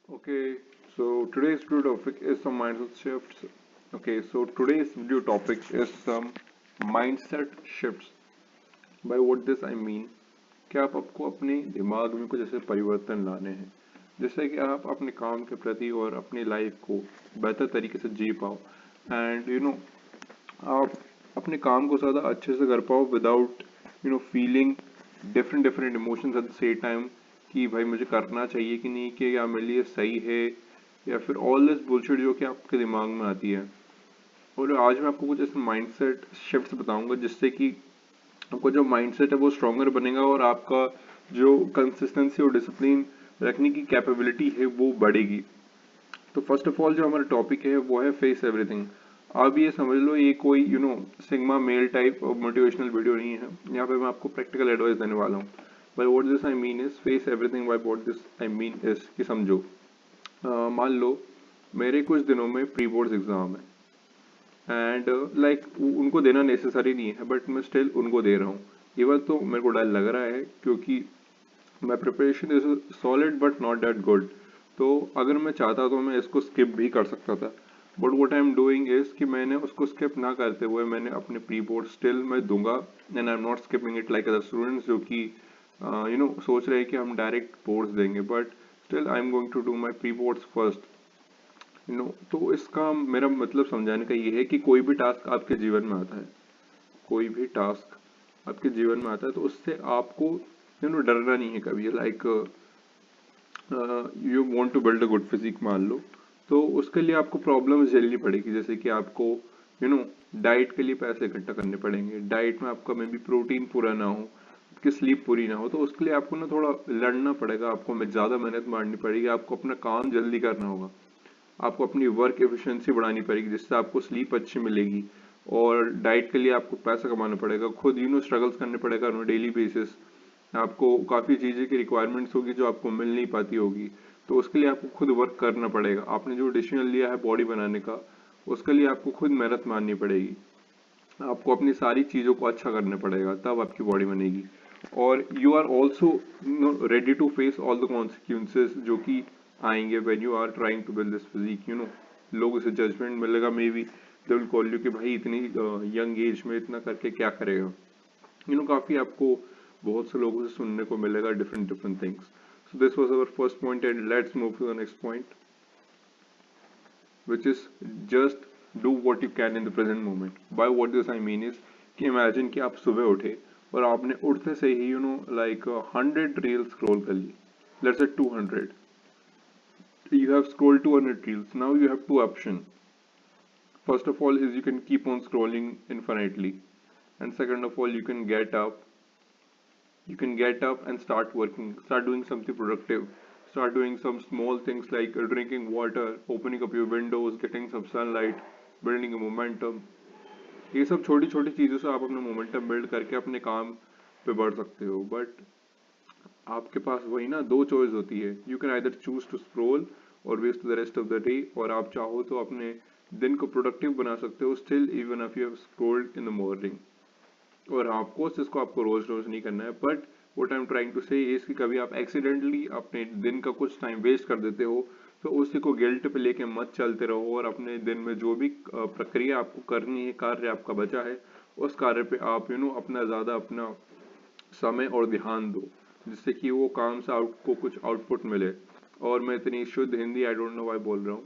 Okay, so today's video topic is some mindset shifts. Okay, so today's video topic is some mindset shifts. By what this I mean कि आप आपको अपने दिमाग में कुछ ऐसे परिवर्तन लाने हैं जिससे कि आप अपने काम के प्रति और अपनी लाइफ को बेहतर तरीके से जी पाओ एंड आप अपने काम को ज़्यादा अच्छे से कर पाओ without feeling different different emotions at the same time कि भाई मुझे करना चाहिए कि नहीं, कि या मेरे लिए सही है, या फिर ऑल दिस बुलशिट जो कि आपके दिमाग में आती है। और आज मैं आपको कुछ ऐसे माइंडसेट शिफ्ट्स बताऊंगा जिससे कि आपका जो माइंडसेट है वो स्ट्रोंगर बनेगा और आपका जो कंसिस्टेंसी और डिसिप्लिन रखने की कैपेबिलिटी है वो बढ़ेगी। तो फर्स्ट ऑफ ऑल जो हमारा टॉपिक है वो है फेस एवरीथिंग। आप ये समझ लो ये कोई sigma male type motivational video नहीं है। यहाँ पे मैं आपको प्रैक्टिकल एडवाइस देने वाला हूँ। By what this I mean is face everything. By what this I mean is कि समझो, मान लो मेरे कुछ दिनों में प्री बोर्ड्स एग्जाम है एंड लाइक उनको देना नेसेसरी नहीं है बट मैं स्टिल उनको दे रहा हूँ। इवन तो मेरे को डर लग रहा है क्योंकि माई preparation is solid but not that good. तो अगर मैं चाहता तो मैं इसको स्किप भी कर सकता था, but what I am doing is कि मैंने उसको स्किप ना करते हुए मैंने अपने प्री बोर्ड स्टिल मैं दूंगा and I am not skipping it like other students जो कि सोच रहे हैं कि हम डायरेक्ट बोर्ड्स देंगे, but still I am going to do my pre boards first. तो इसका मेरा मतलब समझाने का ये है कि कोई भी टास्क आपके जीवन में आता है, कोई भी टास्क आपके जीवन में आता है तो उससे आपको डरना नहीं है कभी। Like you want to build a good physique मान लो, तो उसके लिए आपको प्रॉब्लम्स झेलनी पड़ेगी, जैसे कि आपको डाइट के लिए पैसे इकट्ठा करने पड़ेंगे, डाइट में आपका मे बी प्रोटीन पूरा ना हो, आपकी स्लीप पूरी ना हो, तो उसके लिए आपको ना थोड़ा लड़ना पड़ेगा, आपको ज़्यादा मेहनत मारनी पड़ेगी, आपको अपना काम जल्दी करना होगा, आपको अपनी वर्क एफिशिएंसी बढ़ानी पड़ेगी जिससे आपको स्लीप अच्छी मिलेगी, और डाइट के लिए आपको पैसा कमाना पड़ेगा, खुद स्ट्रगल्स करने पड़ेगा ऑन डेली बेसिस। आपको काफ़ी चीज़ें की रिक्वायरमेंट्स होगी जो आपको मिल नहीं पाती होगी, तो उसके लिए आपको खुद वर्क करना पड़ेगा। आपने जो डिसीजन लिया है बॉडी बनाने का, उसके लिए आपको खुद मेहनत मारनी पड़ेगी, आपको अपनी सारी चीज़ों को अच्छा करना पड़ेगा, तब आपकी बॉडी बनेगी। और you are also ready to face all the consequences जो कि आएंगे when you are trying to build this physique. लोगों से जजमेंट मिलेगा, maybe they will call you कि भाई इतनी यंग एज में इतना करके क्या करेगा। काफ़ी आपको बहुत से लोगों से सुनने को मिलेगा different different things. So this was our first point and let's move to the next point, which is just do what you can in the present moment. By what this I mean is कि imagine कि आप सुबह उठे और आपने उठते से ही like 100 reels scroll कर ली, let's say 200, you have scrolled 200 reels. Now you have two options. First of all is you can keep on scrolling infinitely, and second of all you can get up and start working, start doing something productive, start doing some small things like drinking water, opening up your windows, getting some sunlight, building a momentum. ये सब छोटी छोटी चीज़ों से आप अपना momentum build करके अपने काम पे बढ़ सकते हो। बट आपके पास वही ना दो चॉइस होती है, you can either choose to scroll और waste the rest of the day, और आप चाहो तो अपने दिन को प्रोडक्टिव बना सकते हो still even if you have scrolled in the morning. और हाँ, ऑफकोर्स इसको आपको रोज रोज नहीं करना है, but what I am trying to say is कि कभी आप एक्सीडेंटली अपने दिन का कुछ टाइम वेस्ट कर देते हो तो उसी को गिल्ट पे लेके मत चलते रहो, और अपने दिन में जो भी प्रक्रिया आपको करनी है, कार्य आपका बचा है, उस कार्य पे आप अपना ज़्यादा अपना समय और ध्यान दो जिससे कि वो काम से आपको कुछ आउटपुट मिले। और मैं इतनी शुद्ध Hindi I don't know why बोल रहा हूँ,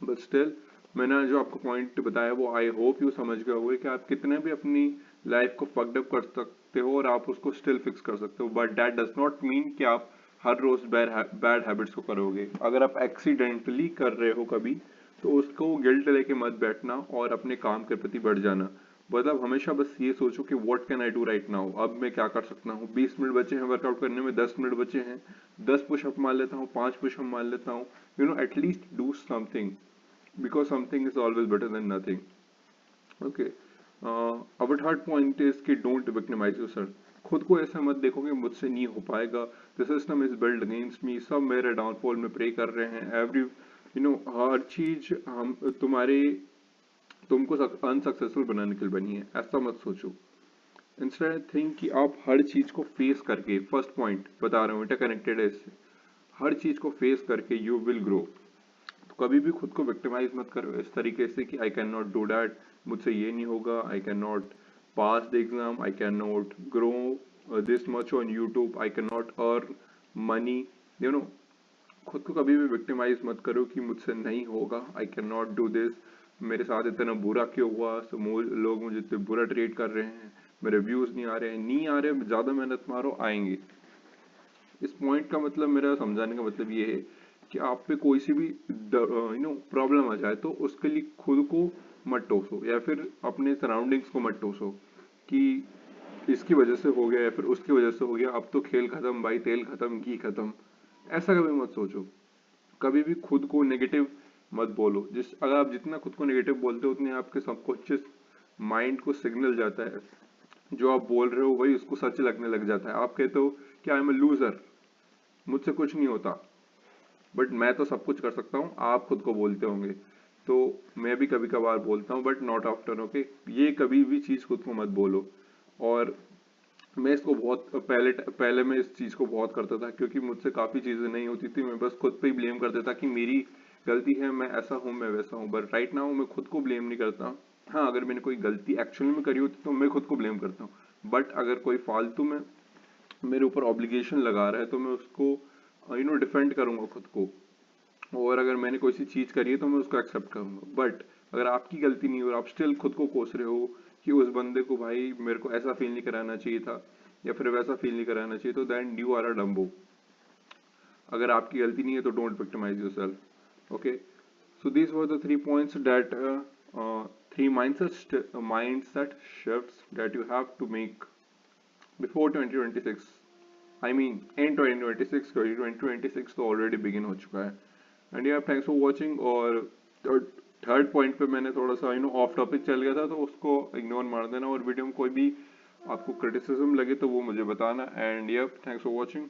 बट स्टिल मैंने जो आपको पॉइंट बताया वो आई होप यू समझ गए होंगे कि आप कितने भी अपनी लाइफ को फक्ड अप कर सकते हो और आप उसको स्टिल फिक्स कर सकते हो, but that does not mean कि आप हर रोज बैड हैबिट्स को करोगे। अगर आप एक्सीडेंटली कर रहे हो कभी तो उसको गिल्ट लेके मत बैठना और अपने काम के प्रति बढ़ जाना। मतलब हमेशा बस ये सोचो कि what can I do right now, अब मैं क्या कर सकता हूँ। 20 मिनट बचे हैं वर्कआउट करने में, 10 मिनट बचे हैं, 10 पुशअप मार लेता हूँ, 5 पुशअप मार लेता हूँ, at least do something because something is always better than nothing. Okay. Our third point is कि don't victimize yourself. खुद को ऐसा मत देखो कि मुझसे नहीं हो पाएगा, the system is built against me, सब मेरे डाउनफॉल में प्रे कर रहे हैं, हर चीज हम तुमको अनसक्सेसफुल बनाने के लिए बनी है, ऐसा मत सोचो। इंस्टेड थिंक कि आप हर चीज को फेस करके, फर्स्ट पॉइंट बता रहा हूँ, इंटरकनेक्टेड है इससे, हर चीज को फेस करके यू विल ग्रो। तो कभी भी खुद को विक्टिमाइज मत करो इस तरीके से कि I can not do that, मुझसे ये नहीं होगा, I can not pass the exam, I can not grow this much on YouTube, I can not earn money, you know. खुद को कभी भी विक्टिमाइज मत करो कि मुझसे नहीं होगा, I can not do this, मेरे साथ इतना बुरा क्यों हुआ, लोग मुझे इतने बुरा ट्रीट कर रहे हैं, मेरे व्यूज नहीं आ रहे हैं, नहीं आ रहे, ज्यादा मेहनत मारो, आएंगे। इस पॉइंट का मतलब, मेरा समझाने का मतलब ये है कि आप पे कोई सी भी प्रॉब्लम आ जाए तो उसके लिए खुद को मत टोसो या फिर अपने सराउंडिंग्स को मत टोसो कि इसकी वजह से हो गया या फिर उसकी वजह से हो गया, अब तो खेल खत्म भाई, तेल खत्म, घी खत्म। ऐसा कभी मत सोचो। कभी भी खुद को नेगेटिव मत बोलो। अगर आप जितना खुद को नेगेटिव बोलते हो उतने आपके सबकॉन्शियस माइंड को सिग्नल जाता है, जो आप बोल रहे हो वही उसको सच लगने लग जाता है। आप कहते हो कि आई एम ए लूजर, मुझसे कुछ नहीं होता, बट मैं तो सब कुछ कर सकता हूँ, आप खुद को बोलते होंगे। तो मैं भी कभी कभार बोलता हूँ, बट नॉट ऑफ्टन, ओके। ये कभी भी चीज खुद को मत बोलो। और मैं इसको बहुत पहले मैं इस चीज को बहुत करता था, क्योंकि मुझसे काफी चीजें नहीं होती थी, मैं बस खुद पे ही ब्लेम कर देता कि मेरी गलती है, मैं ऐसा हूँ, मैं वैसा हूँ। बट राइट नाउ मैं खुद को ब्लेम नहीं करता। हाँ, अगर मैंने कोई गलती एक्चुअली में करी होती तो मैं खुद को ब्लेम करता हूँ, बट अगर कोई फालतू में मेरे ऊपर ऑब्लिगेशन लगा रहा है तो मैं उसको डिफेंड करूंगा खुद को। और अगर मैंने कोई सी चीज करी है तो मैं उसको एक्सेप्ट करूंगा। बट अगर आपकी गलती नहीं और आप स्टिल खुद को कोस रहे हो कि उस बंदे को भाई मेरे को ऐसा फील नहीं कराना चाहिए था या फिर वैसा फील नहीं कराना चाहिए, तो then you are a dumbo. अगर आपकी गलती नहीं है तो don't victimise yourself, okay. So these were the 3 points that 3 mindset shifts that you have to make before 2026, I mean in 2026, क्योंकि 2026 तो ऑलरेडी बिगिन हो चुका है। एंड यार थैंक्स फॉर वॉचिंग। और थर्ड पॉइंट पे मैंने थोड़ा सा ऑफ टॉपिक चल गया था, तो उसको इग्नोर मार देना। और वीडियो में कोई भी आपको क्रिटिसिज्म लगे तो वो मुझे बताना। एंड यार थैंक्स फॉर वॉचिंग।